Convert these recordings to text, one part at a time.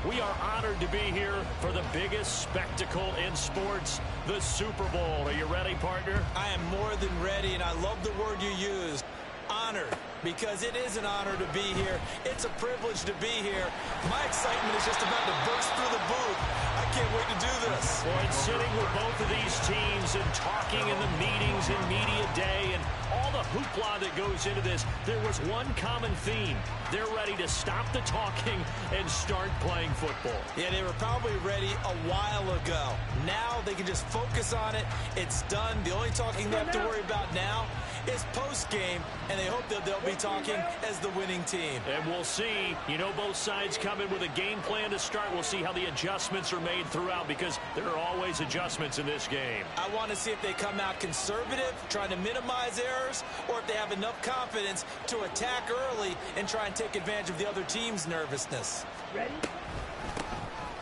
We are honored to be here for the biggest spectacle in sports, the Super Bowl. Are you ready, partner? I am more than ready, and I love the word you used, honored, because it is an honor to be here. It's a privilege to be here. My excitement is just about to burst through the booth. I can't wait to do this. Well, and sitting with both of these teams and talking in the meetings and media day and all the hoopla that goes into this, there was one common theme. They're ready to stop the talking and start playing football. Yeah, they were probably ready a while ago. Now they can just focus on it. It's done. The only talking they have to worry about now is post-game, and they hope that they'll be talking as the winning team. And we'll see. You know, both sides come in with a game plan to start. We'll see how the adjustments are made throughout, because there are always adjustments in this game. I want to see if they come out conservative, trying to minimize errors, or if they have enough confidence to attack early and try and take advantage of the other team's nervousness. Ready?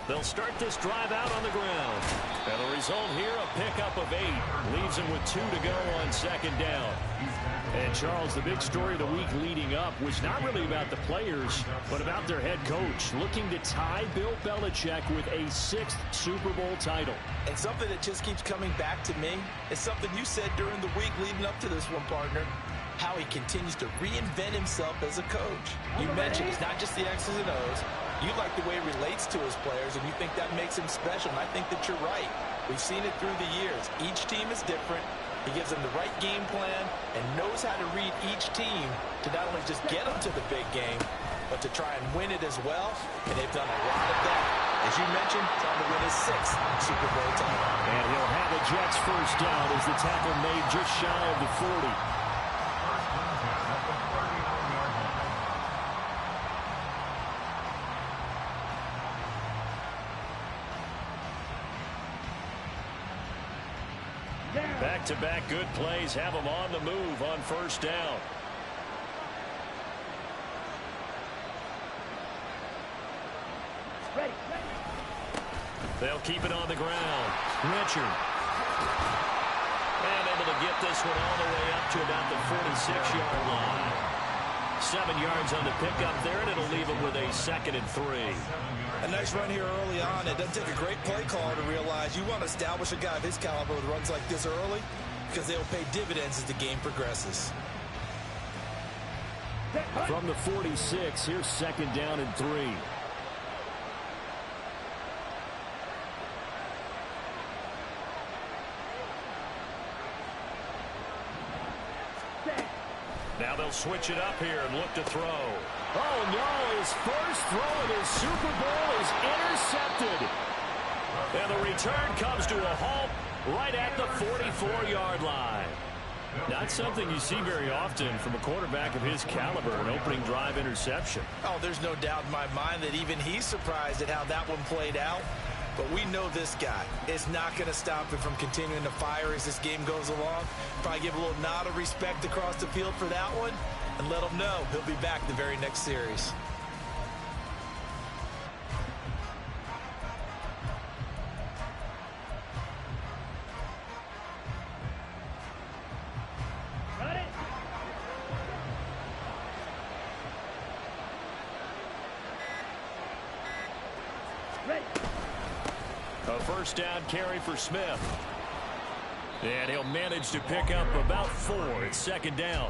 They'll start this drive out on the ground. And the result here, a pickup of 8. Leaves them with 2 to go on second down. And, Charles, the big story of the week leading up was not really about the players, but about their head coach, looking to tie Bill Belichick with a 6th Super Bowl title. And something that just keeps coming back to me is something you said during the week leading up to this one, partner. How he continues to reinvent himself as a coach. You mentioned it's not just the X's and O's. You like the way he relates to his players, and you think that makes him special, and I think that you're right. We've seen it through the years. Each team is different. He gives them the right game plan and knows how to read each team to not only just get them to the big game, but to try and win it as well, and they've done a lot of that. As you mentioned, trying to win his 6th Super Bowl title. And he'll have a Jets first down as the tackle made just shy of the 40. Back-to-back good plays have them on the move on first down. Ready. They'll keep it on the ground. Richard. And able to get this one all the way up to about the 46-yard line. 7 yards on the pickup there, and it'll leave them with a 2nd and 3. A nice run here early on. It doesn't take a great play call to realize you want to establish a guy of his caliber with runs like this early, because they'll pay dividends as the game progresses. From the 46, here's 2nd down and 3. Now they'll switch it up here and look to throw. Oh, no, his first throw in his Super Bowl is intercepted. And the return comes to a halt right at the 44-yard line. Not something you see very often from a quarterback of his caliber, an opening drive interception. Oh, there's no doubt in my mind that even he's surprised at how that one played out. But we know this guy is not going to stop him from continuing to fire as this game goes along. Probably give a little nod of respect across the field for that one and let him know he'll be back the very next series. A first down carry for Smith. And he'll manage to pick up about 4 at 2nd down.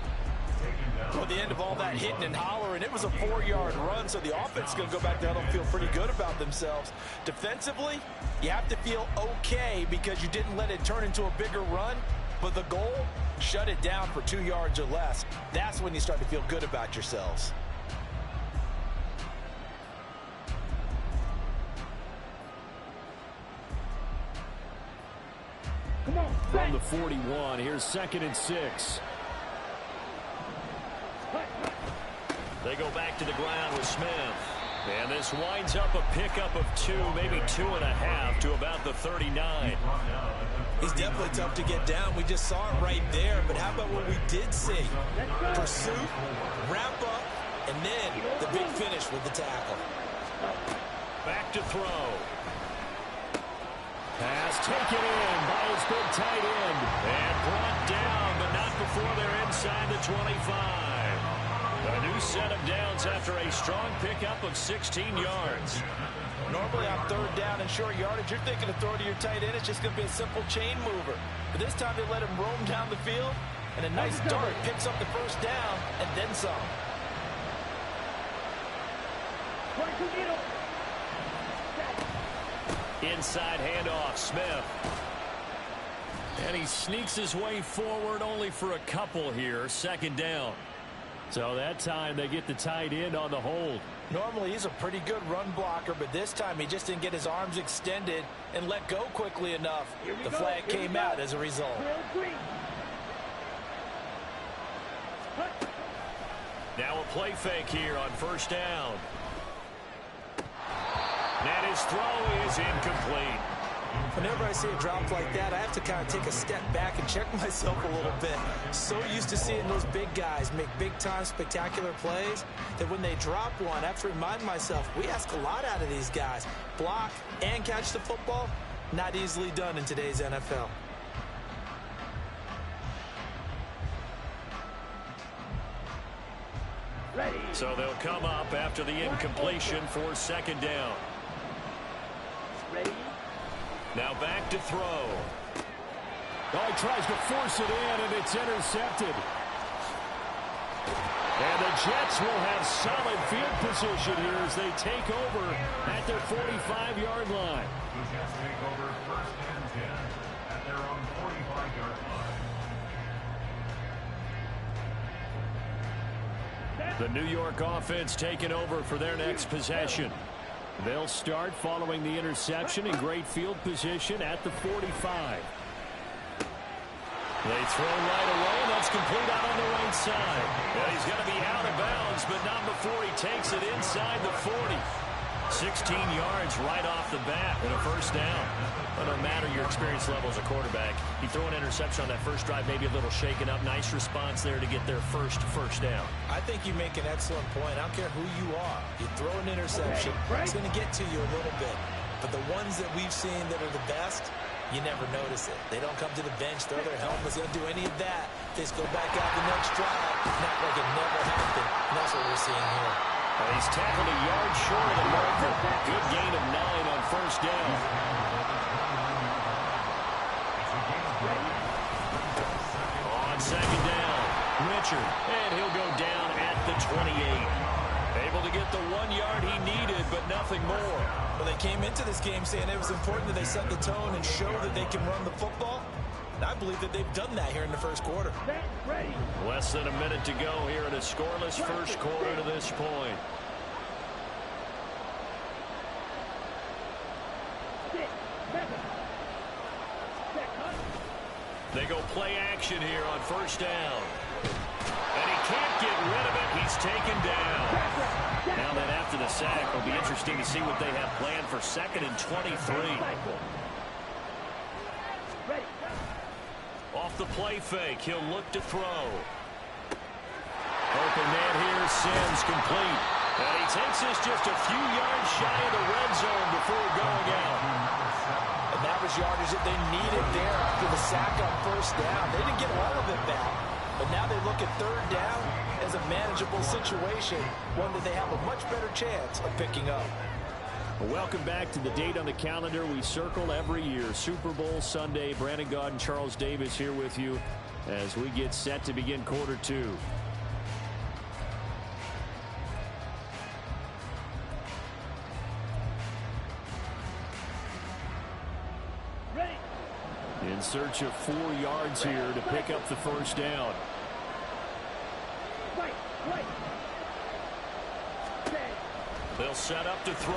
Well, at the end of all that hitting and hollering, it was a 4-yard run, so the offense is going to go back there and feel pretty good about themselves. Defensively, you have to feel okay because you didn't let it turn into a bigger run, but the goal, shut it down for 2 yards or less. That's when you start to feel good about yourselves. From the 41, here's 2nd and 6. They go back to the ground with Smith. And this winds up a pickup of 2, maybe 2.5 to about the 39. He's definitely tough to get down. We just saw it right there. But how about what we did see? Pursuit, wrap up, and then the big finish with the tackle. Back to throw. Pass taken in by his big tight end. And brought down, but not before they're inside the 25. A new set of downs after a strong pickup of 16 yards. third down and short yardage, you're thinking of throwing to your tight end. It's just going to be a simple chain mover. But this time they let him roam down the field, and a nice dart picks up the first down and then some. Inside handoff, Smith. And he sneaks his way forward only for a couple here. Second down. So that time they get the tight end on the hold. Normally he's a pretty good run blocker, but this time he just didn't get his arms extended and let go quickly enough. The flag came out as a result. Now a play fake here on first down. And his throw is incomplete. Whenever I see a drop like that, I have to kind of take a step back and check myself a little bit. So used to seeing those big guys make big-time spectacular plays that when they drop one, I have to remind myself, we ask a lot out of these guys. Block and catch the football, not easily done in today's NFL. So they'll come up after the incompletion for second down. Now back to throw. Oh, he tries to force it in, and it's intercepted. And the Jets will have solid field position here as they take over at their 45-yard line. The Jets take over first and 10 at their own 45-yard line. The New York offense taking over for their next possession. They'll start following the interception in great field position at the 45. They throw right away. That's complete out on the right side. Well, he's going to be out of bounds, but not before he takes it inside the 40. 16 yards right off the bat and a first down. But no matter your experience level as a quarterback, you throw an interception on that first drive, maybe a little shaken up. Nice response there to get their first down. I think you make an excellent point. I don't care who you are. You throw an interception, it's going to get to you a little bit. But the ones that we've seen that are the best, you never notice it. They don't come to the bench, throw their helmets, they don't do any of that. They just go back out the next drive, not like it never happened. And that's what we're seeing here. And he's tackled a yard short of the marker. Good gain of 9 on first down. On second down, Richard, and he'll go down at the 28. Able to get the 1 yard he needed, but nothing more. Well, they came into this game saying it was important that they set the tone and show that they can run the football. And I believe that they've done that here in the first quarter. Less than a minute to go here in a scoreless first quarter to this point. They go play action here on first down. And he can't get rid of it. He's taken down. Now that after the sack, it'll be interesting to see what they have planned for second and 23. Off the play fake, he'll look to throw. Open man here, Sims complete. And he takes this just a few yards shy of the red zone before going out. And that was yardage that they needed there after the sack on first down. They didn't get all of it back. But now they look at third down as a manageable situation, one that they have a much better chance of picking up. Welcome back to the date on the calendar we circle every year. Super Bowl Sunday. Brandon Gaud and Charles Davis here with you as we get set to begin quarter two. In search of 4 yards here to pick up the first down. They'll set up to throw.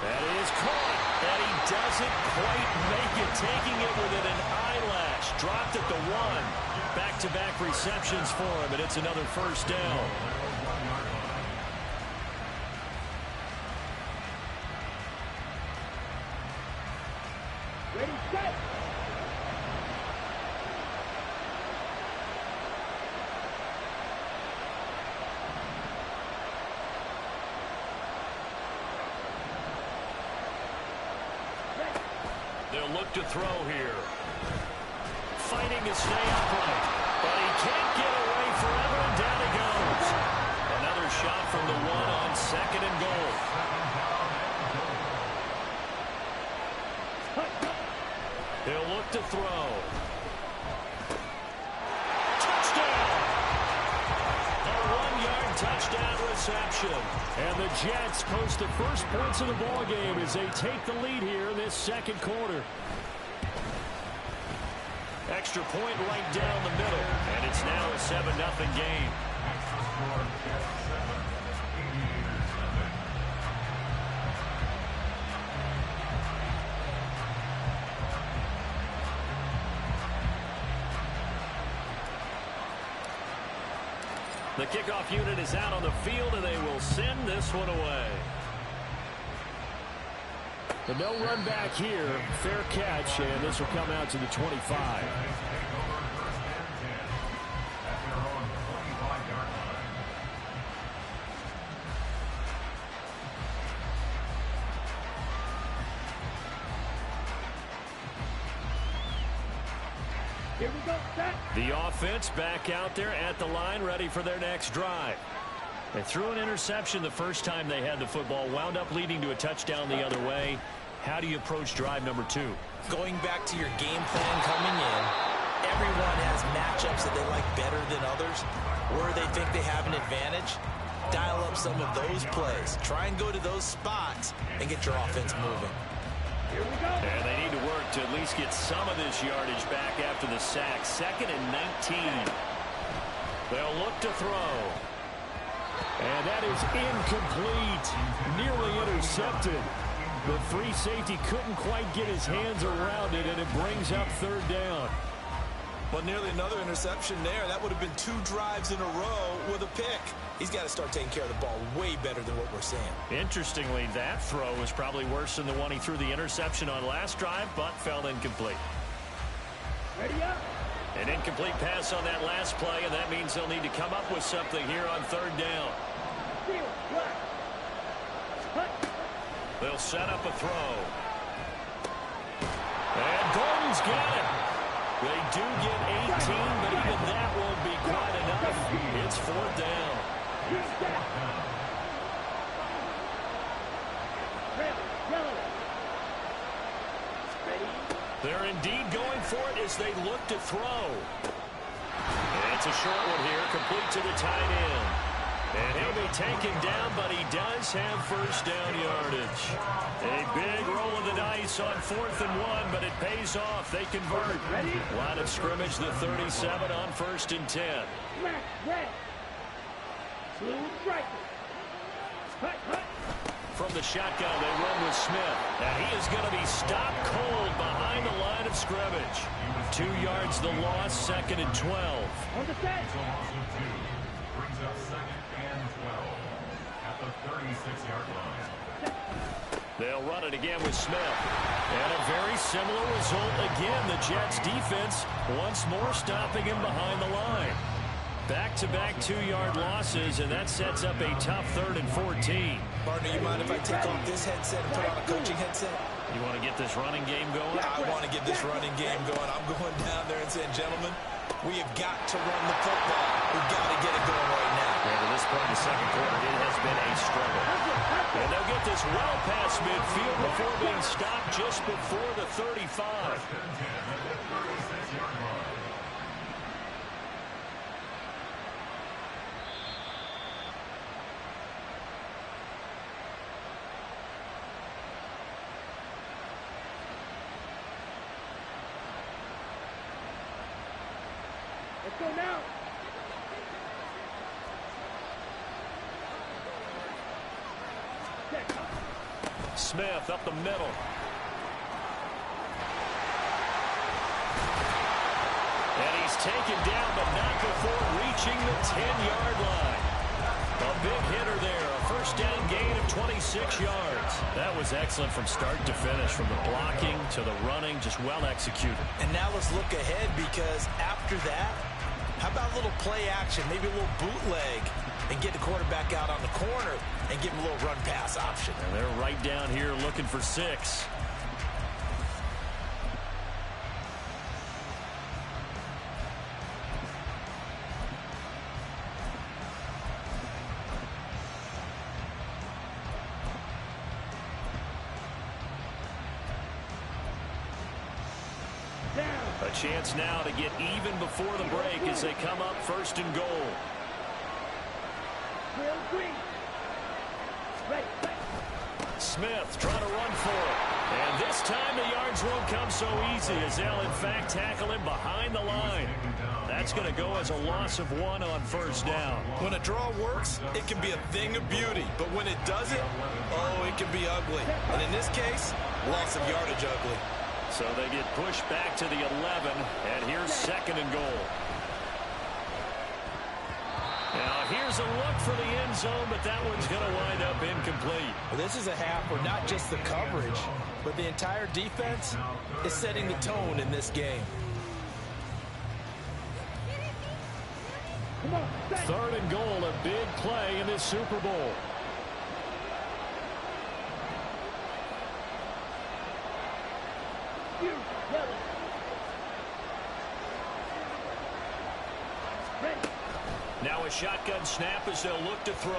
That is caught. And he doesn't quite make it, taking it within an eyelash. Dropped at the 1. Back-to-back receptions for him, and it's another first down. Ready, set. They'll look to throw here. Fighting to stay upright. But he can't get away forever, and down he goes. Another shot from the 1 on second and goal. look to throw. Touchdown! A 1-yard touchdown reception. And the Jets post the first points of the ball game as they take the lead here in this second quarter. Extra point right down the middle, and it's now a 7-0 game. Extra score, Jets 7, Aviators 7. The kickoff unit is out on the field, and they will send this one away. The no run back here, fair catch, and this will come out to the 25. Here we go, set. The offense back out there at the line, ready for their next drive. They threw an interception the first time they had the football, wound up leading to a touchdown the other way. How do you approach drive number 2? Going back to your game plan coming in, everyone has matchups that they like better than others, where they think they have an advantage. Dial up some of those plays. Try and go to those spots and get your offense moving. Here we go. And they need to work to at least get some of this yardage back after the sack. 2nd and 19. They'll look to throw. And that is incomplete. Nearly intercepted. The free safety couldn't quite get his hands around it, and it brings up 3rd down. But nearly another interception there. That would have been 2 drives in a row with a pick. He's got to start taking care of the ball way better than what we're seeing. Interestingly, that throw was probably worse than the one he threw the interception on last drive, but fell incomplete. Ready up. An incomplete pass on that last play, and that means they'll need to come up with something here on 3rd down. Steal, black. Cut. They'll set up a throw. And Gordon's got it. They do get 18, but even that won't be quite enough. It's 4th down. Red, yellow. Ready. They're indeed going for it as they look to throw. And it's a short one here, complete to the tight end. And he'll be taken down, but he does have 1st down yardage. A big roll of the dice on 4th and 1, but it pays off. They convert. Line of scrimmage, the 37 on 1st and 10. Black, red. Blue, striker. Cut, cut. From the shotgun, they run with Smith. And he is going to be stopped cold behind the line of scrimmage. 2 yards the loss, 2nd and 12. On the set. It's a loss of 2. Brings up 2nd and 12 at the 36-yard line. They'll run it again with Smith. And a very similar result again. The Jets defense once more stopping him behind the line. Back-to-back 2-yard losses, and that sets up a tough 3rd and 14. Partner, you mind if I take off this headset and put on a coaching headset? You want to get this running game going? I want to get this running game going. I'm going down there and saying, gentlemen, we have got to run the football. We've got to get it going right now. And to this point in the second quarter, it has been a struggle. And they'll get this well past midfield before being stopped just before the 35. Let's go now. Smith up the middle. And he's taken down, but not before reaching the 10-yard line. A big hitter there. A 1st down gain of 26 yards. That was excellent from start to finish, from the blocking to the running, just well executed. And now let's look ahead, because after that, how about a little play action, maybe a little bootleg, and get the quarterback out on the corner and give him a little run pass option. And they're right down here looking for 6. Set. A chance now to get even before the break as they come up first and goal. Smith trying to run for it. And this time the yards won't come so easy as they'll in fact tackle him behind the line. That's going to go as a loss of 1 on first down. When a draw works, it can be a thing of beauty. But when it doesn't, oh, it can be ugly. And in this case, loss of yardage ugly. So they get pushed back to the 11, and here's second and goal. Now here's a look for the end zone, but that one's going to wind up incomplete. Well, this is a half where not just the coverage, but the entire defense is setting the tone in this game. Third and goal, a big play in this Super Bowl. Now a shotgun snap as they'll look to throw.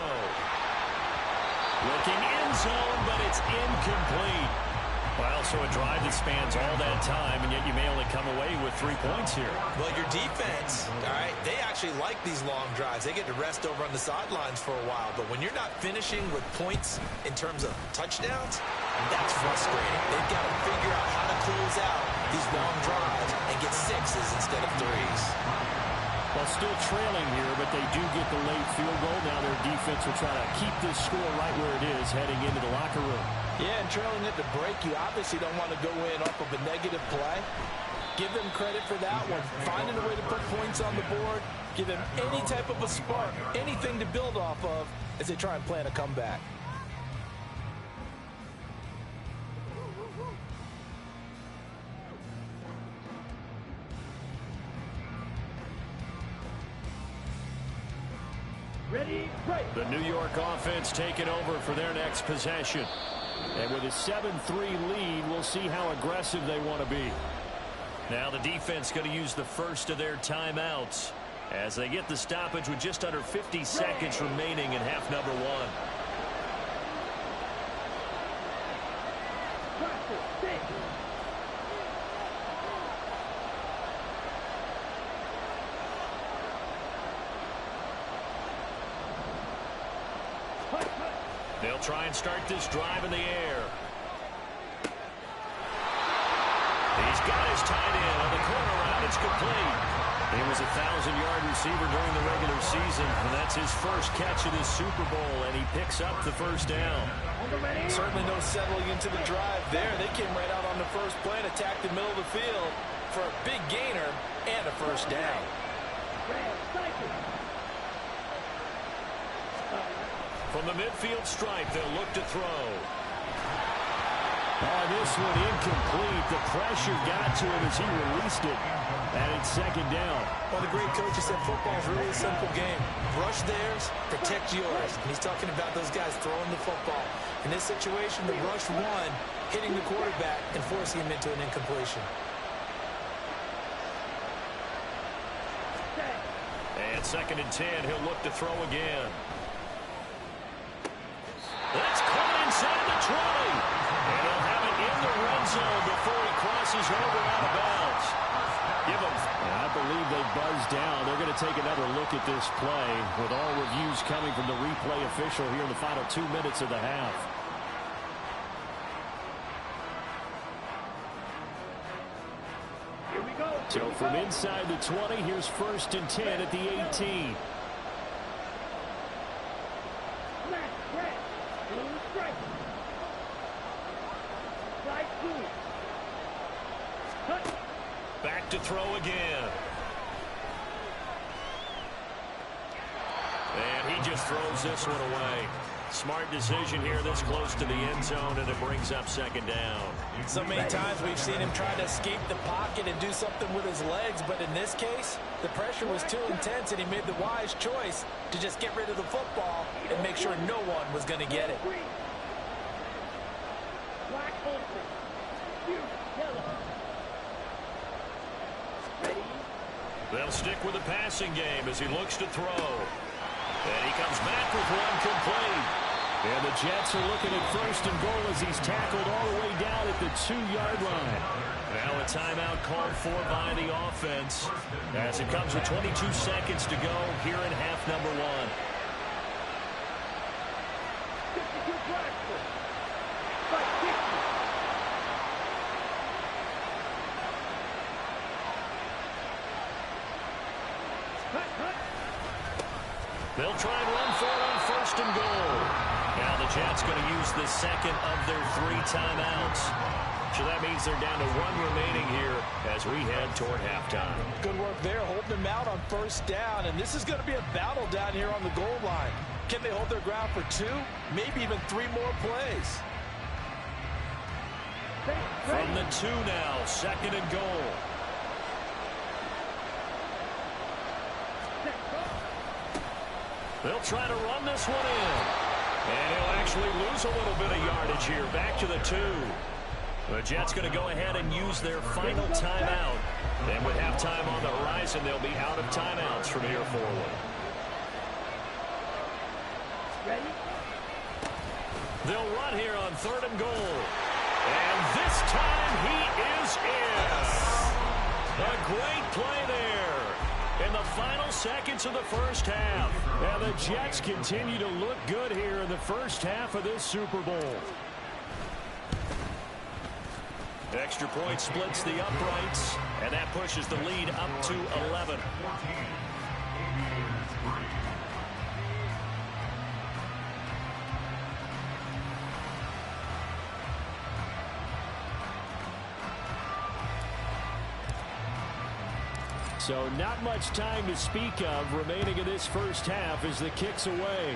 Looking end zone, but it's incomplete. Well, so a drive that spans all that time, and yet you may only come away with 3 points here. Well, your defense, all right, they actually like these long drives. They get to rest over on the sidelines for a while. But when you're not finishing with points in terms of touchdowns, that's frustrating. They've got to figure out how to close out these long drives and get 6s instead of 3s. Well, still trailing here, but they do get the late field goal. Now their defense will try to keep this score right where it is heading into the locker room. Yeah, and trailing at the break, you obviously don't want to go in off of a negative play. Give them credit for that one. Finding a way to put points on the board. Give them any type of a spark, anything to build off of as they try and plan a comeback. Ready, break. The New York offense taking over for their next possession. And with a 7-3 lead, we'll see how aggressive they want to be. Now the defense going to use the first of their timeouts as they get the stoppage with just under 50 seconds remaining in half number 1. They'll try and start this drive in the air. He's got his tight end on the corner route. It's complete. He was a 1,000-yard receiver during the regular season, and that's his first catch of this Super Bowl, and he picks up the first down. Certainly no settling into the drive there. They came right out on the first play and attacked the middle of the field for a big gainer and a first down. From the midfield stripe, they'll look to throw. Oh, this one incomplete. The pressure got to him as he released it. And it's second down. Well, the great coach has said football is really a simple game. Rush theirs, protect yours. And he's talking about those guys throwing the football. In this situation, the rush one, hitting the quarterback and forcing him into an incompletion. And second and 10, he'll look to throw again. That's caught inside the 20. And he'll have it in the red zone before he crosses over out of bounds. Give him. I believe they buzzed down. They're going to take another look at this play with all reviews coming from the replay official here in the final 2 minutes of the half. Here we go. So from inside the 20, here's first and 10 at the 18. Back to throw again. And he just throws this one away. Smart decision here this close to the end zone, and it brings up second down. So many times we've seen him try to escape the pocket and do something with his legs, but in this case, the pressure was too intense, and he made the wise choice to just get rid of the football and make sure no one was going to get it. Black open. Yellow. They'll stick with the passing game as he looks to throw. And he comes back with one complete. And the Jets are looking at first and goal as he's tackled all the way down at the 2-yard line. Now a timeout called for by the offense as it comes with 22 seconds to go here in half number 1. They'll try and run for it on first and goal. Now the Jets going to use the second of their 3 timeouts. So that means they're down to 1 remaining here as we head toward halftime. Good work there, holding them out on first down. And this is going to be a battle down here on the goal line. Can they hold their ground for 2, maybe even 3 more plays? From the 2 now, second and goal. They'll try to run this one in. And he'll actually lose a little bit of yardage here. Back to the 2. The Jets going to go ahead and use their final timeout. And with halftime on the horizon, they'll be out of timeouts from here forward. Ready? They'll run here on third and goal. And this time he is in. A great play there in the final seconds of the first half. And the Jets continue to look good here in the first half of this Super Bowl. Extra point splits the uprights, and that pushes the lead up to 11. So not much time to speak of remaining in this first half as the kick's away.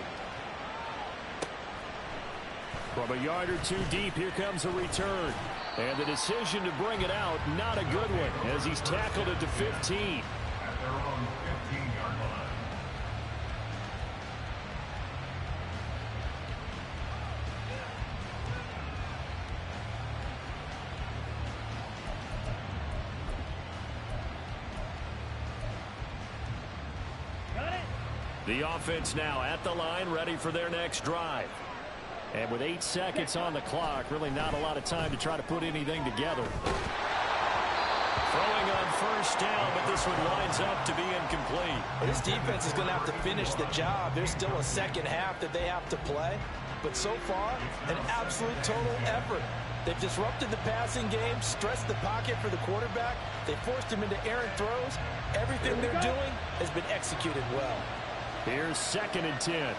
From a yard or 2 deep, here comes a return. And the decision to bring it out, not a good one, as he's tackled it to 15. At their own 15-yard line. Got it? The offense now at the line, ready for their next drive. And with 8 seconds on the clock, really not a lot of time to try to put anything together. Throwing on first down, but this one winds up to be incomplete. This defense is going to have to finish the job. There's still a second half that they have to play. But so far, an absolute total effort. They've disrupted the passing game, stressed the pocket for the quarterback. They forced him into errant throws. Everything they're doing has been executed well. Here's 2nd and 10.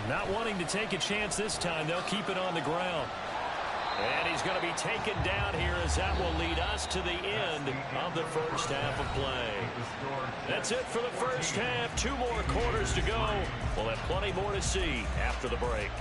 Not wanting to take a chance this time, they'll keep it on the ground. And he's going to be taken down here as that will lead us to the end of the first half of play. That's it for the first half. 2 more quarters to go. We'll have plenty more to see after the break.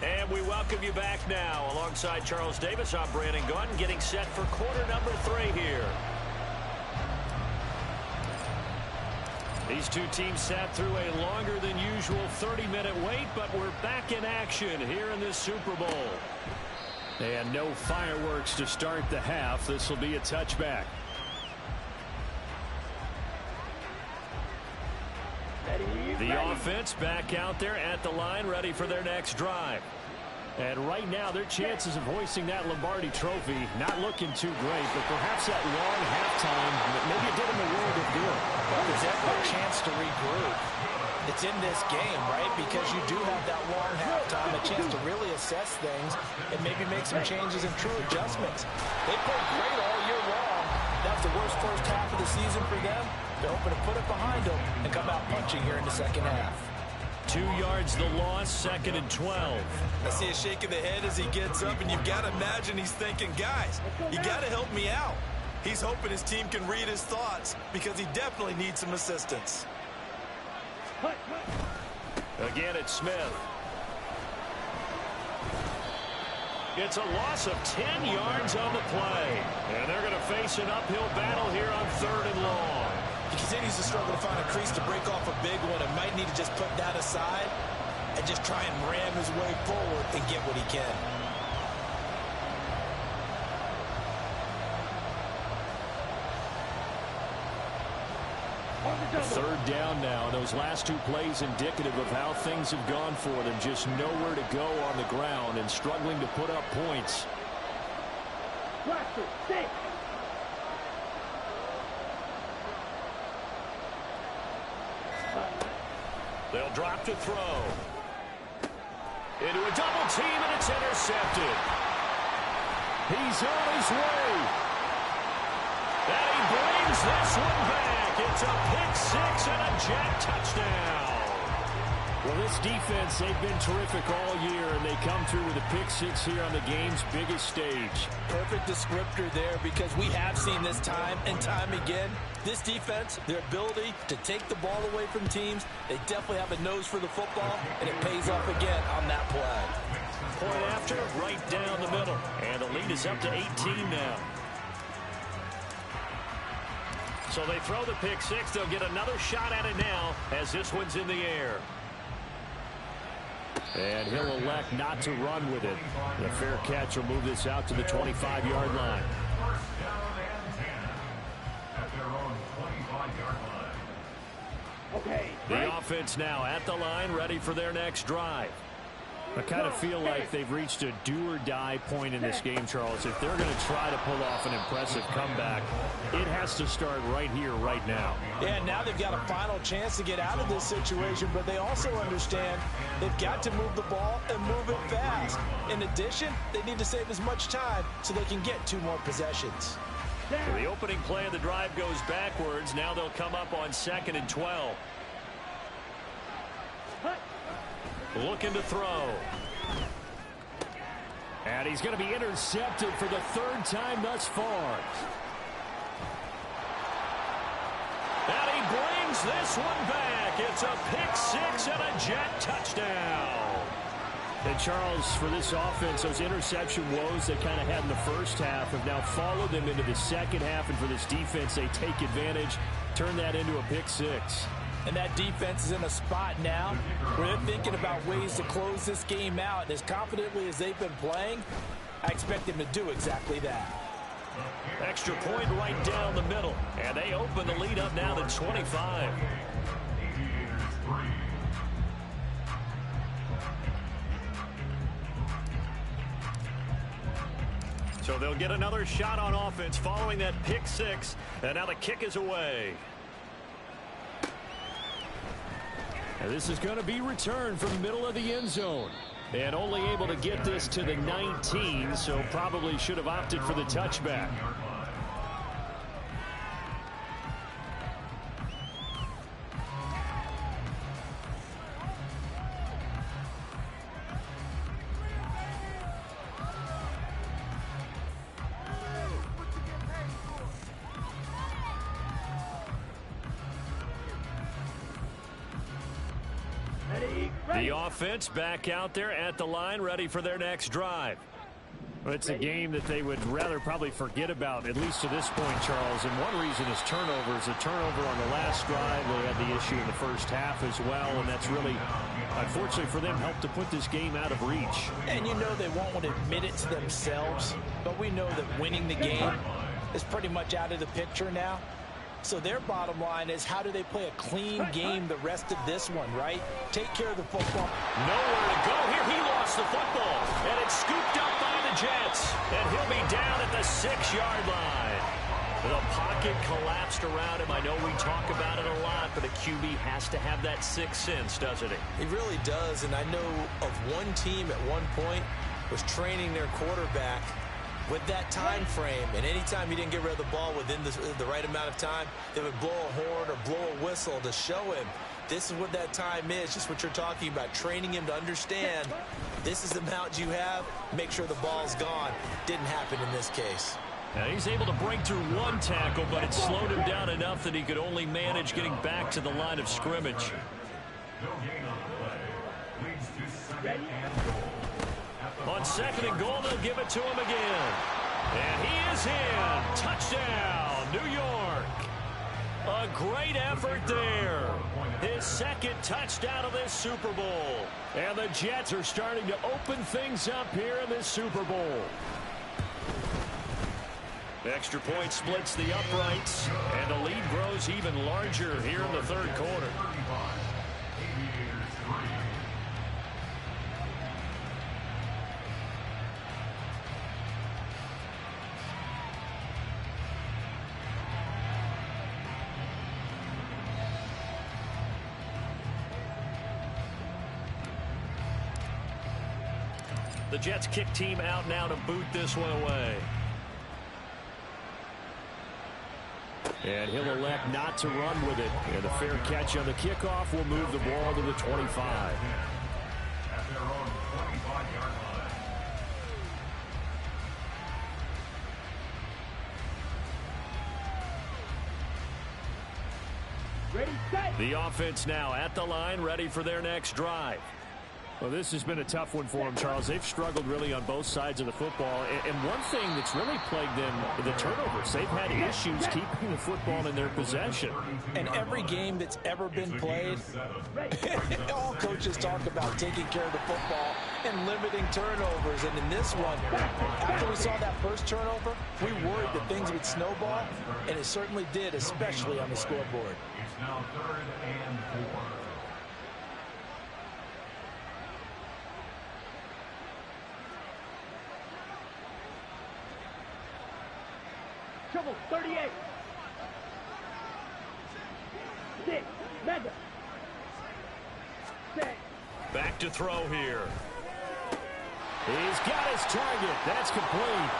And we welcome you back now. Alongside Charles Davis, I'm Brandon Gaudin, getting set for quarter number 3 here. These 2 teams sat through a longer than usual 30-minute wait, but we're back in action here in this Super Bowl. And no fireworks to start the half. This will be a touchback. The offense back out there at the line, ready for their next drive. And right now, their chances of hoisting that Lombardi trophy not looking too great, but perhaps that long halftime, maybe it did them a world of good. Well, there's ever a chance to regroup. It's in this game, right? Because you do have that long halftime, a chance to really assess things and maybe make some changes and true adjustments. They played great all year long. That's the worst first half of the season for them. They're hoping to put it behind them and come out punching here in the second half. 2 yards the loss, 2nd and 12. I see a shake of the head as he gets up, and you've got to imagine he's thinking, guys, you got to help me out. He's hoping his team can read his thoughts because he definitely needs some assistance. Again, it's Smith. It's a loss of 10 yards on the play. And they're going to face an uphill battle here on 3rd and long. He continues to struggle to find a crease to break off a big one and might need to just put that aside and just try and ram his way forward and get what he can. Third down now. Those last two plays indicative of how things have gone for them. Just nowhere to go on the ground and struggling to put up points. They'll drop to throw. Into a double team, and it's intercepted. He's on his way. And he brings this one back. It's a pick six and a Jet touchdown. Well, this defense, they've been terrific all year, and they come through with a pick six here on the game's biggest stage. Perfect descriptor there, because we have seen this time and time again. This defense, their ability to take the ball away from teams, they definitely have a nose for the football, and it pays off again on that play. Point after, right down the middle. And the lead is up to 18 now. So they throw the pick six. They'll get another shot at it now as this one's in the air. And he'll elect not to run with it. The fair catch will move this out to the 25-yard line. First down and 10 at their own 25-yard line. Okay. The offense now at the line, ready for their next drive. I kind of feel like they've reached a do-or-die point in this game, Charles. If they're going to try to pull off an impressive comeback, it has to start right here, right now. Yeah, now they've got a final chance to get out of this situation, but they also understand they've got to move the ball and move it fast. In addition, they need to save as much time so they can get 2 more possessions. So the opening play of the drive goes backwards. Now they'll come up on 2nd and 12. Looking to throw. And he's going to be intercepted for the 3rd time thus far. And he brings this one back. It's a pick six and a Jet touchdown. And Charles, for this offense, those interception woes they kind of had in the first half have now followed them into the second half. And for this defense, they take advantage, turn that into a pick six. And that defense is in a spot now where they're thinking about ways to close this game out. And as confidently as they've been playing, I expect them to do exactly that. Extra point right down the middle. And they open the lead up now to 25. Aviators 3. So they'll get another shot on offense following that pick six. And now the kick is away. And this is going to be returned from the middle of the end zone. And only able to get this to the 19, so probably should have opted for the touchback. The offense back out there at the line, ready for their next drive. Well, it's a game that they would rather probably forget about, at least to this point, Charles. And one reason is turnovers. A turnover on the last drive. They had the issue in the first half as well, and that's really, unfortunately for them, helped to put this game out of reach. And you know they won't want to admit it to themselves, but we know that winning the game is pretty much out of the picture now. So their bottom line is, how do they play a clean game the rest of this one, right? Take care of the football. Nowhere to go here. He lost the football. And it's scooped up by the Jets. And he'll be down at the 6-yard line. The pocket collapsed around him. I know we talk about it a lot, but a QB has to have that sixth sense, doesn't he? He really does. And I know of one team at one point was training their quarterback with that time frame, and anytime he didn't get rid of the ball within the right amount of time, they would blow a horn or blow a whistle to show him this is what that time is, just what you're talking about, training him to understand this is the amount you have, make sure the ball's gone. Didn't happen in this case. Now he's able to break through one tackle, but it slowed him down enough that he could only manage getting back to the line of scrimmage. No gain on the play. Leads to 2nd and goal. On 2nd and goal, they'll give it to him again. And he is in. Touchdown, New York. A great effort there. His 2nd touchdown of this Super Bowl. And the Jets are starting to open things up here in this Super Bowl. Extra point splits the uprights, and the lead grows even larger here in the third quarter. Aviators 3. The Jets kick team out now to boot this one away. And he'll elect not to run with it. And a fair catch on the kickoff will move the ball to the 25. At their own 25-yard line. Ready, set. The offense now at the line, ready for their next drive. Well, this has been a tough one for them, Charles. They've struggled really on both sides of the football. And one thing that's really plagued them, the turnovers. They've had issues keeping the football in their possession. And every game that's ever been played, all coaches talk about taking care of the football and limiting turnovers. And in this one, after we saw that first turnover, we worried that things would snowball, and it certainly did, especially on the scoreboard. It's now 3rd and 4. Trouble 38. 6. Mega. 6. Back to throw here. He's got his target. That's complete.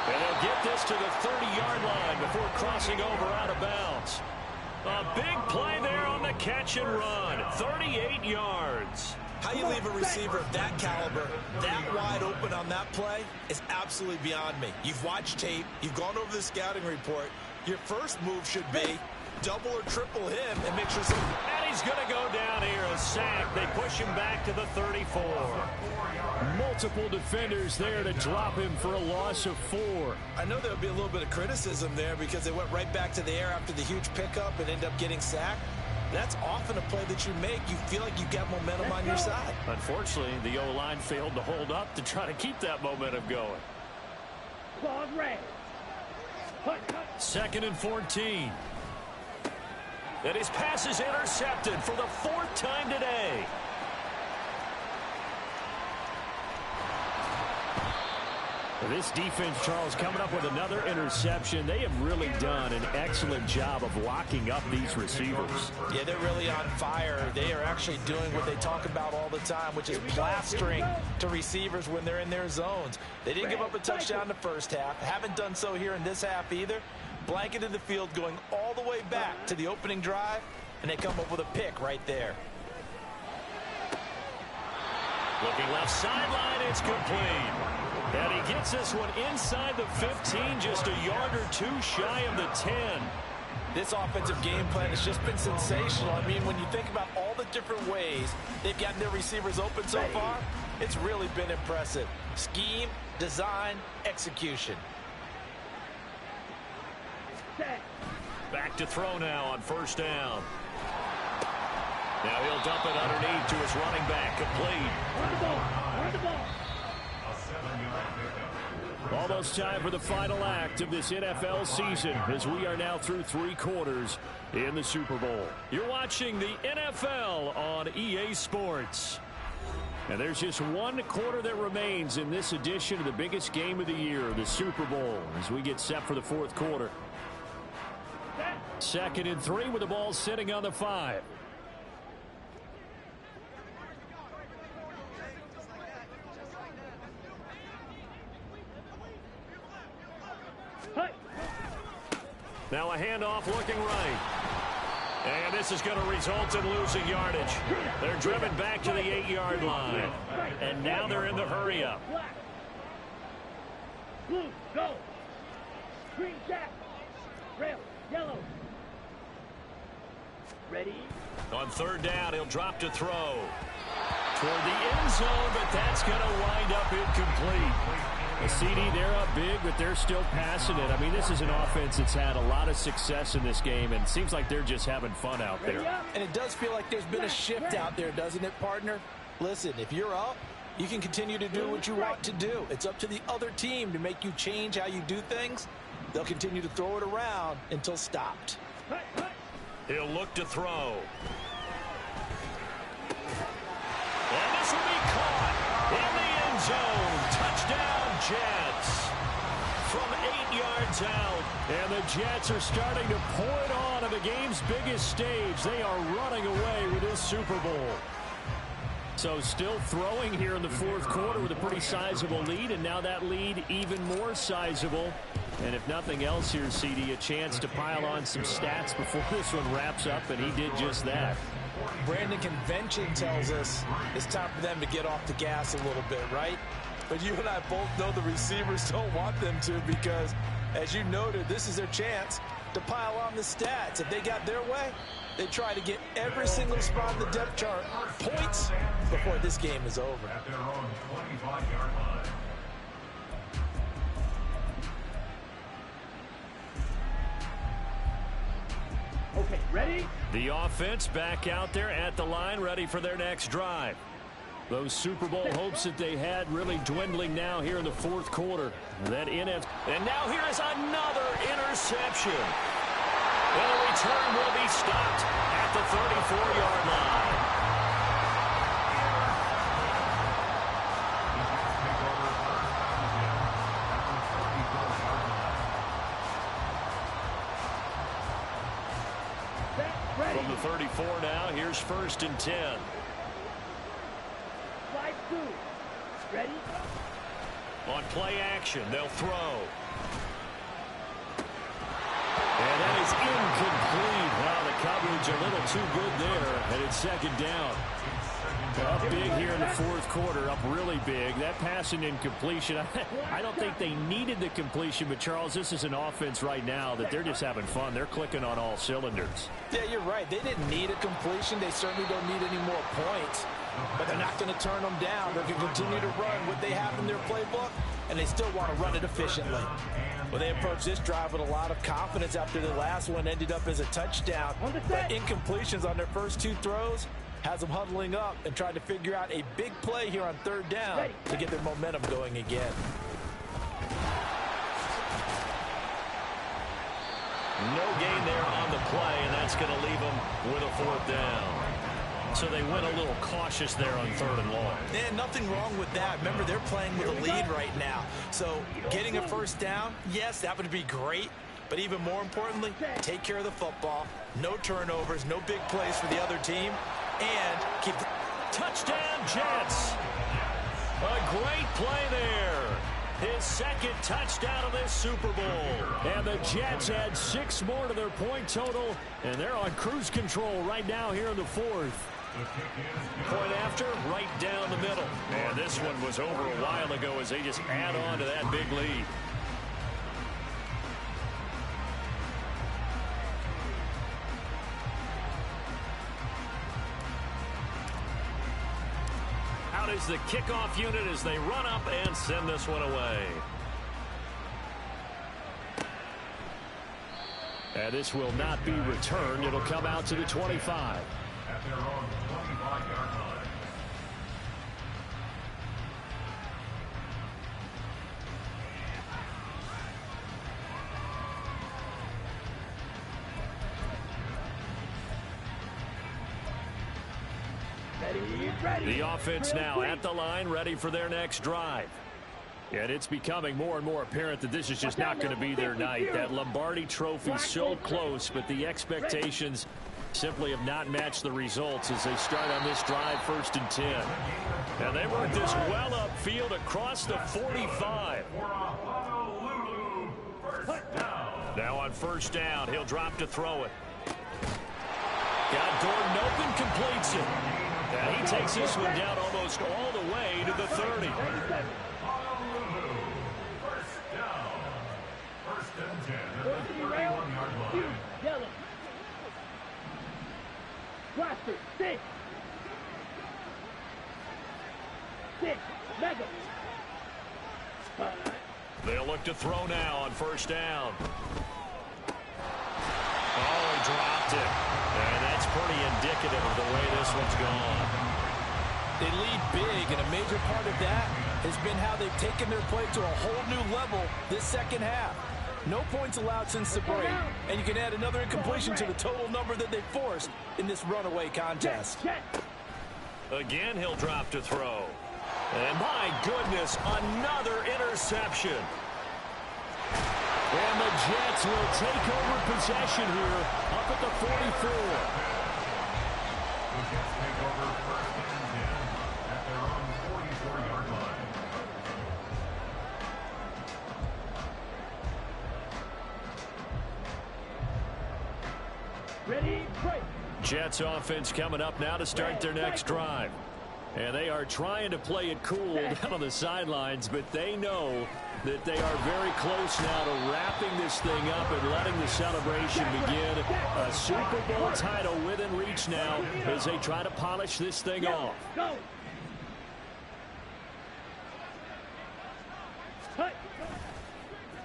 And he'll get this to the 30-yard line before crossing over out of bounds. A big play there on the catch and run. 38 yards. How you leave a receiver of that caliber that wide open on that play is absolutely beyond me. You've watched tape. You've gone over the scouting report. Your first move should be double or triple him and make sure something. And he's going to go down here, a sack. They push him back to the 34. Multiple defenders there to drop him for a loss of 4. I know there'll be a little bit of criticism there because they went right back to the air after the huge pickup and end up getting sacked. That's often a play that you make. You feel like you've got momentum on your side. Unfortunately, the O-line failed to hold up to try to keep that momentum going. Claws red. 2nd and 14. And his pass is intercepted for the 4th time today. This defense, Charles, coming up with another interception. They have really done an excellent job of locking up these receivers. Yeah, they're really on fire. They are actually doing what they talk about all the time, which is plastering to receivers when they're in their zones. They didn't give up a touchdown in the first half. Haven't done so here in this half either. Blanketed the field going all the way back to the opening drive, and they come up with a pick right there. Looking left sideline, it's complete. And he gets this one inside the 15, just a yard or two shy of the 10. This offensive game plan has just been sensational. I mean, when you think about all the different ways they've gotten their receivers open so far, it's really been impressive. Scheme, design, execution. Back to throw now on 1st down. Now he'll dump it underneath to his running back, complete. Run the ball. Run the ball. A 7-yard pickup. Almost time for the final act of this NFL season as we are now through 3 quarters in the Super Bowl. You're watching the NFL on EA Sports. And there's just 1 quarter that remains in this edition of the biggest game of the year, the Super Bowl, as we get set for the 4th quarter. 2nd and 3 with the ball sitting on the 5. Now a handoff looking right. And this is going to result in losing yardage. They're driven back to the 8-yard line. And now they're in the hurry-up. Blue, go. Green, jack. Red, yellow. Ready? On 3rd down, he'll drop to throw. Toward the end zone, but that's going to wind up incomplete. A CD, they're up big, but they're still passing it. I mean, this is an offense that's had a lot of success in this game, and it seems like they're just having fun out there. And it does feel like there's been a shift out there, doesn't it, partner? Listen, if you're up, you can continue to do what you want to do. It's up to the other team to make you change how you do things. They'll continue to throw it around until stopped. He'll look to throw. And this will be caught in the end zone. Touchdown, Jets. From 8 yards out. And the Jets are starting to pour it on the game's biggest stage. They are running away with this Super Bowl. So still throwing here in the fourth quarter with a pretty sizable lead, and now that lead even more sizable. And if nothing else here, CD, a chance to pile on some stats before this one wraps up, and he did just that. Brandon, convention tells us it's time for them to get off the gas a little bit, right? But you and I both know the receivers don't want them to, because, as you noted, this is their chance to pile on the stats. If they got their way, they try to get every single spot in the depth chart points before this game is over. At their own 25-yard line. Okay, ready? The offense back out there at the line, ready for their next drive. Those Super Bowl hopes that they had really dwindling now here in the fourth quarter. And now here is another interception. And the return will be stopped at the 34-yard line. From the 34 now, here's 1st and 10. Slide through. Ready? On play action, they'll throw. And that is incomplete. Wow, the coverage a little too good there. And it's 2nd down. Up big here in the fourth quarter, up really big. That pass and incompletion, I don't think they needed the completion, but Charles, this is an offense right now that they're just having fun. They're clicking on all cylinders. Yeah, you're right. They didn't need a completion. They certainly don't need any more points. But they're not going to turn them down. They're going to continue to run what they have in their playbook, and they still want to run it efficiently. Well, they approached this drive with a lot of confidence after the last one ended up as a touchdown. But incompletions on their first 2 throws has them huddling up and trying to figure out a big play here on 3rd down to get their momentum going again. No gain there on the play, and that's going to leave them with a 4th down. So they went a little cautious there on 3rd and long. And nothing wrong with that. Remember, they're playing with a lead right now. So getting a 1st down, yes, that would be great. But even more importantly, take care of the football. No turnovers, no big plays for the other team. And keep the touchdown, Jets. A great play there. His 2nd touchdown of this Super Bowl. And the Jets add 6 more to their point total. And they're on cruise control right now here in the 4th. Point after, right down the middle. And this one was over a while ago as they just add on to that big lead. Out is the kickoff unit as they run up and send this one away. And this will not be returned. It'll come out to the 25. At their own 25-yard line. Ready. The offense now at the line, ready for their next drive. And it's becoming more and more apparent that this is just not going to be their night. That Lombardi Trophy so close, but the expectations simply have not matched the results as they start on this drive, 1st and 10. And they work this well upfield across the 45. Now on 1st down, he'll drop to throw it. Got Gordon open, completes it. And he takes this one down almost all the way to the 30. Yellow. Blaster. 6. 6. Mega. 5. They'll look to throw now on 1st down. Oh, he dropped it. And that's pretty indicative of the way this one's gone. They lead big, and a major part of that has been how they've taken their play to a whole new level this 2nd half. No points allowed since the break, and you can add another incompletion to the total number that they forced in this runaway contest. Again, he'll drop to throw. And my goodness, another interception. And the Jets will take over possession here up at the 44. The Jets take over first and 10 at their own 44-yard line. Ready, break. Jets offense coming up now to start their next drive. And they are trying to play it cool down on the sidelines, but they know that they are very close now to wrapping this thing up and letting the celebration begin. A Super Bowl title within reach now as they try to polish this thing off. Go. Cut.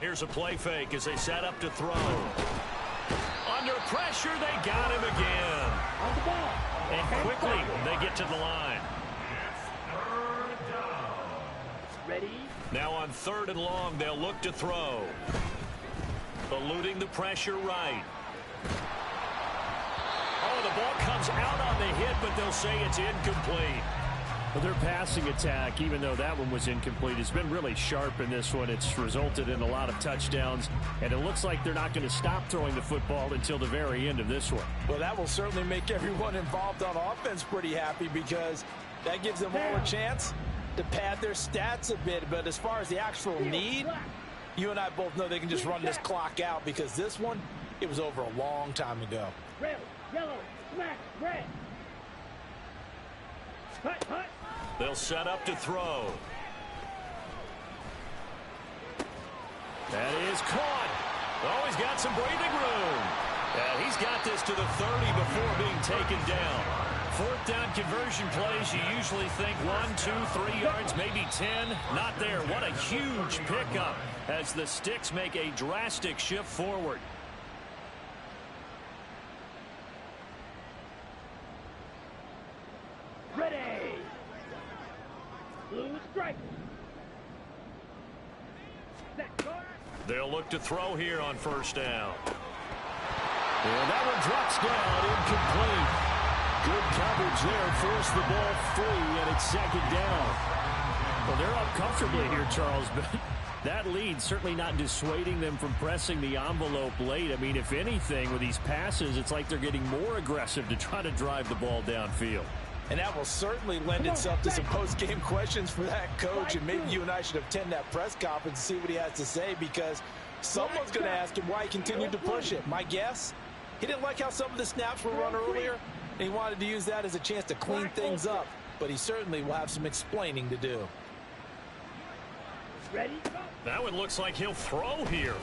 Here's a play fake as they set up to throw. Under pressure, they got him again. On the ball. And quickly, they get to the line. Ready. Now on 3rd and long, they'll look to throw. Eluding the pressure right. Oh, the ball comes out on the hit, but they'll say it's incomplete. Well, their passing attack, even though that one was incomplete, has been really sharp in this one. It's resulted in a lot of touchdowns, and it looks like they're not going to stop throwing the football until the very end of this one. Well, that will certainly make everyone involved on offense pretty happy because that gives them all a chance to pad their stats a bit. But as far as the actual need, you and I both know they can just run this clock out because this one, it was over a long time ago. Red, yellow, smack, red. Cut, cut. They'll set up to throw. That is caught. Oh, he's got some breathing room. And he's got this to the 30 before being taken down. 4th down conversion plays, you usually think 1, 2, 3 yards, maybe 10. Not there. What a huge pickup as the Sticks make a drastic shift forward. Ready. Blue strike. Set guard. They'll look to throw here on 1st down. And that one drops down, incomplete. Good coverage there, forced the ball free, and it's 2nd down. Well, they're up comfortably here, Charles, but that lead certainly not dissuading them from pressing the envelope late. I mean, if anything, with these passes, it's like they're getting more aggressive to try to drive the ball downfield. And that will certainly lend itself to some post-game questions for that coach. And maybe you and I should attend that press conference and see what he has to say, because someone's going to ask him why he continued to push it. My guess, he didn't like how some of the snaps were run earlier, and he wanted to use that as a chance to clean things up. But he certainly will have some explaining to do. Ready. Go. That one looks like he'll throw here.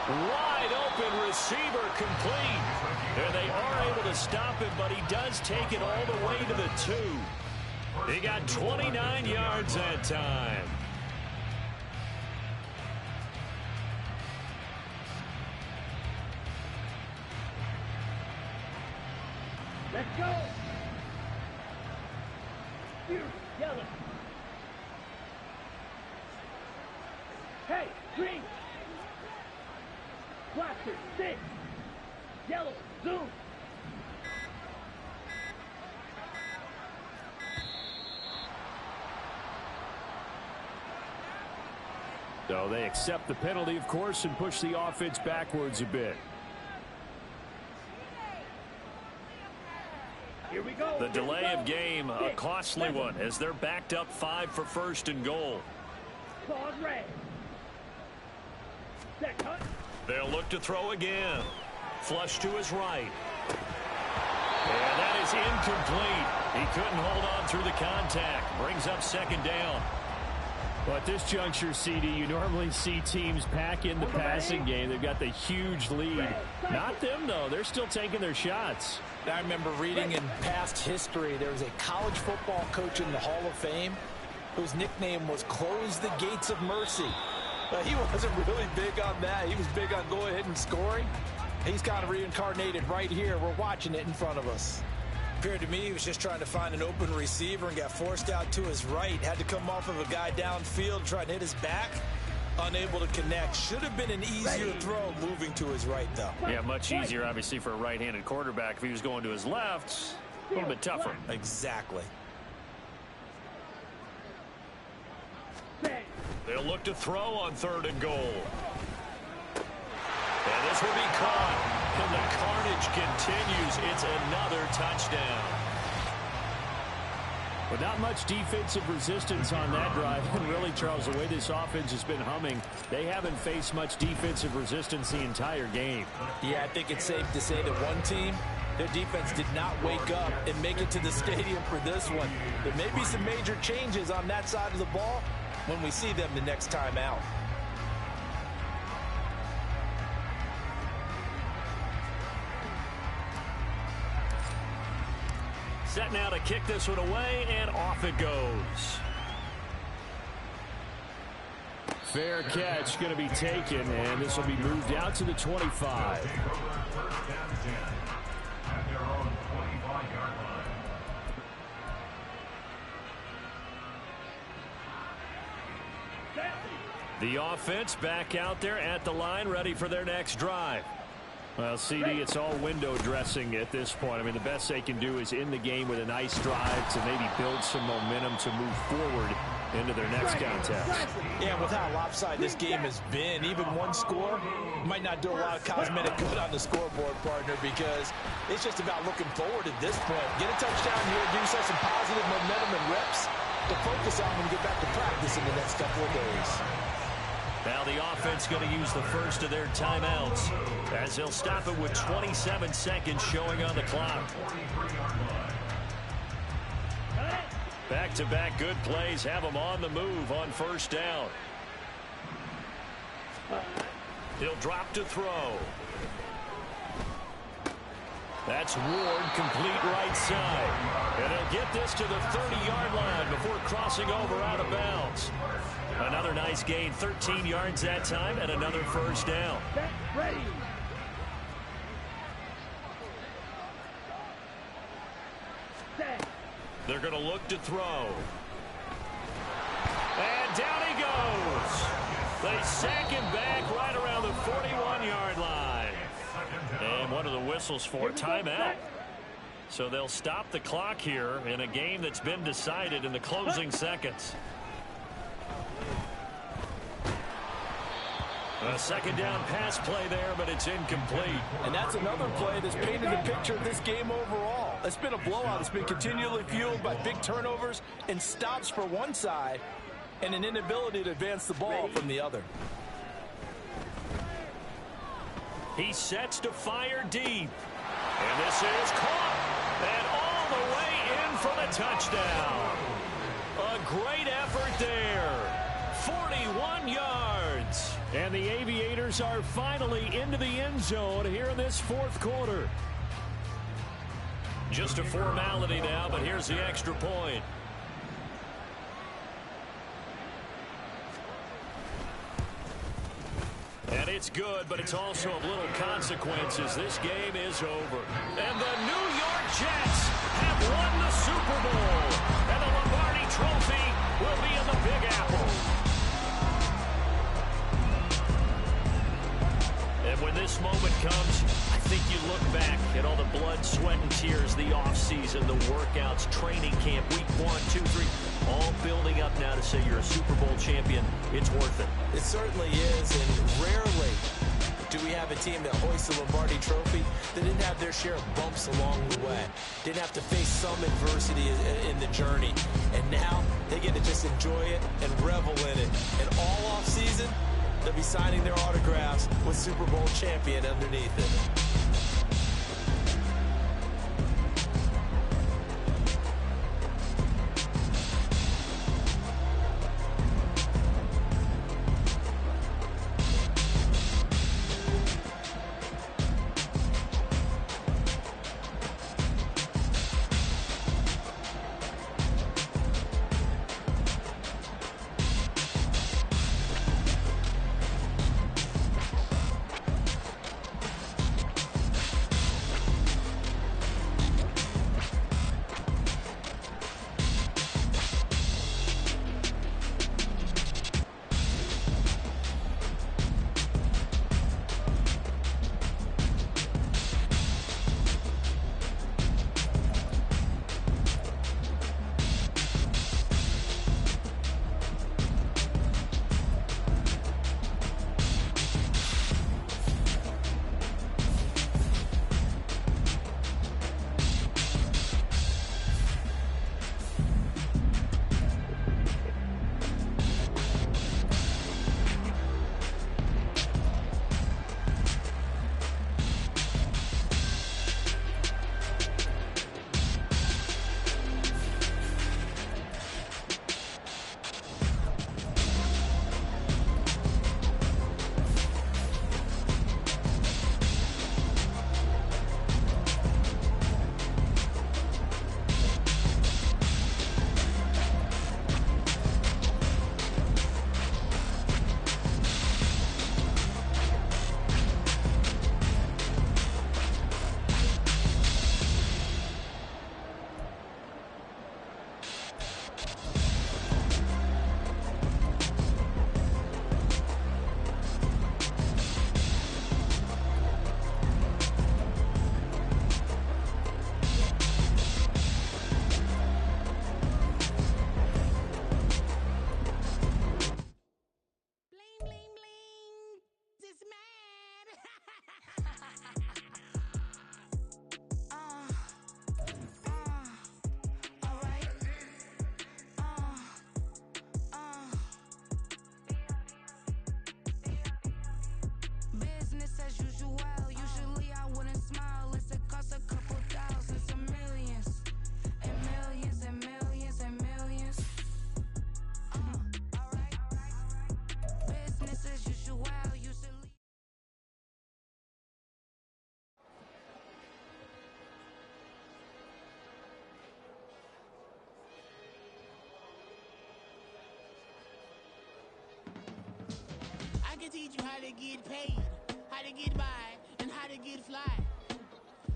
Wide open receiver complete. And they are able to stop him, but he does take it all the way to the 2. He got 29 yards that time. Let's go. Here, yellow. Hey, green. Blaster, 6. Yellow, zoom. So they accept the penalty, of course, and push the offense backwards a bit. Here we go. The delay of game, a costly one, as they're backed up 5 for 1st and goal. Claws red. Set cut. They'll look to throw again. Flush to his right. And that is incomplete. He couldn't hold on through the contact. Brings up 2nd down. Well, at this juncture, CD, you normally see teams pack in the passing game. They've got the huge lead. Not them, though. They're still taking their shots. I remember reading in past history, there was a college football coach in the Hall of Fame whose nickname was Close the Gates of Mercy. He wasn't really big on that. He was big on going ahead and scoring. He's kind of reincarnated right here. We're watching it in front of us. Appeared to me he was just trying to find an open receiver and got forced out to his right. Had to come off of a guy downfield trying to hit his back. Unable to connect. Should have been an easier throw moving to his right, though. Yeah, much easier, obviously, for a right-handed quarterback. If he was going to his left, a little bit tougher. Exactly. They'll look to throw on 3rd and goal. And this will be caught. And the carnage continues. It's another touchdown. But not much defensive resistance on that drive. And really, Charles, the way this offense has been humming, they haven't faced much defensive resistance the entire game. Yeah, I think it's safe to say that one team, their defense did not wake up and make it to the stadium for this one. There may be some major changes on that side of the ball when we see them the next time out. Set now to kick this one away, and off it goes. Fair catch going to be taken, and this will be moved out to the 25. First down 10 at their own 25-yard line. The offense back out there at the line, ready for their next drive. Well, CD, it's all window dressing at this point. I mean, the best they can do is in the game with a nice drive to maybe build some momentum to move forward into their next contest. Yeah, with how lopsided this game has been, even one score might not do a lot of cosmetic good on the scoreboard, partner, because it's just about looking forward at this point. Get a touchdown here, give yourself some positive momentum and reps to focus on when you get back to practice in the next couple of days. Now the offense going to use the first of their timeouts as they'll stop it with 27 seconds showing on the clock. Back-to-back good plays have them on the move on 1st down. He'll drop to throw. That's Ward, complete right side. And he'll get this to the 30-yard line before crossing over out of bounds. Another nice gain, 13 yards that time, and another 1st down. Ready. They're going to look to throw. And down he goes. They sack him back right around the 41-yard line. And one of the whistles for timeout. So they'll stop the clock here in a game that's been decided in the closing seconds. A 2nd down pass play there, but it's incomplete. And that's another play that's painted the picture of this game overall. It's been a blowout. It's been continually fueled by big turnovers and stops for one side and an inability to advance the ball from the other. He sets to fire deep. And this is caught. And all the way in for the touchdown. A great effort there. 41 yards. And the Aviators are finally into the end zone here in this 4th quarter. Just a formality now, but here's the extra point. And it's good, but it's also of little consequences. This game is over. And the New York Jets have won the Super Bowl. And the Lombardi Trophy will be in the Big Apple. And when this moment comes, I think you look back at all the blood, sweat, and tears, the offseason, the workouts, training camp, week 1, 2, 3, all building up now to say you're a Super Bowl champion. It's worth it. It certainly is, and rarely do we have a team that hoists the Lombardi Trophy that didn't have their share of bumps along the way, didn't have to face some adversity in the journey, and now they get to just enjoy it and revel in it. And all offseason, they'll be signing their autographs with Super Bowl champion underneath it. can teach you how to get paid, how to get by, and how to get fly.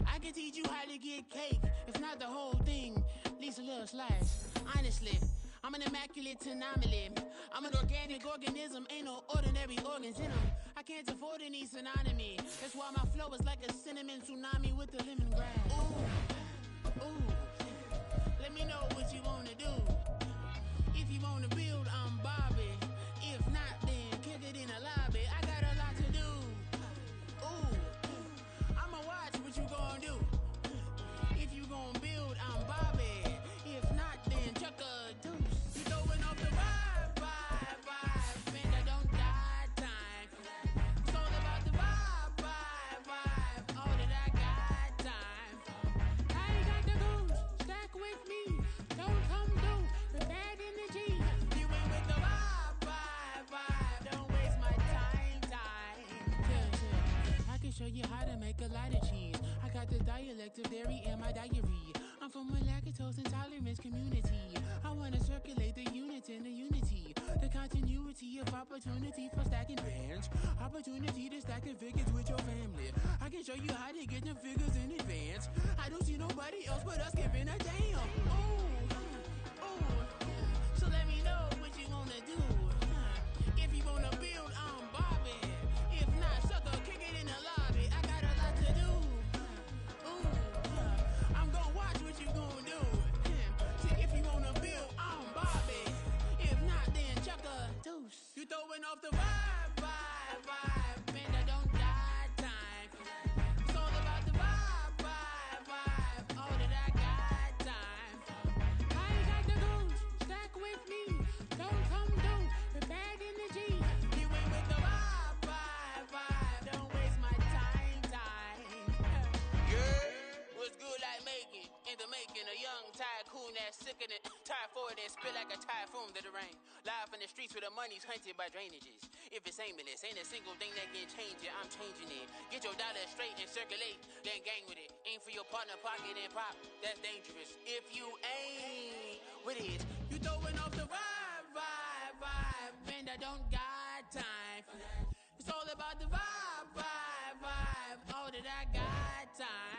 I can teach you how to get cake, if not the whole thing, at least a little slice. Honestly, I'm an immaculate anomaly. I'm an organic organism, ain't no ordinary organs in them. I can't afford any synonymy. That's why my flow is like a cinnamon tsunami with the lemongrass. Ooh, ooh, let me know what you wanna do. If you wanna build, I'm Bobby. If not, then kick it in the lobby. I got a lot to do. Ooh, I'ma watch what you gonna do. If you gonna build, I'm Bobby. If not, then chuck a deuce. You throwing off the vibe, man, I don't die time. It's all about the vibe, all that I got time. I ain't got the goose, stack with me. Don't come through with bad energy. You ain't with the vibe, don't waste my time. Yeah. I can show you how to make a lot of cheese. I got the dialect of dairy in my diary. I'm from a lactose intolerance community. I wanna circulate the units and the unity. The continuity of opportunity for stacking bands. Opportunity to stack the figures with your family. I can show you how to get the figures in advance. I don't see nobody else but us giving a damn. Ooh. So let me know what you wanna do. If you wanna build, I'm Bobby. If not, sucker, kick it in the lobby. I got a lot to do. I'm gonna watch what you gonna do. See, if you wanna build, I'm Bobby. If not, then chuck a deuce. You throwing off the vibe, man, I don't die time. It's all about the vibe, all that I got time. I ain't got the goose, stack with me. Don't come through with bad energy. You ain't with the vibe, don't waste my time. Yeah, what's good like making? In the making, a young tycoon that's sick of it. Tired for it and spit like a typhoon to the rain. Live in the streets where the money's hunted by drainages. If it's aimless, ain't a single thing that can change it. I'm changing it. Get your dollar straight and circulate, then gang with it. Aim for your partner, pocket and pop. That's dangerous. If you ain't with it, you throwing off the vibe, man, I don't got time for that. It's all about the vibe, all that I got time.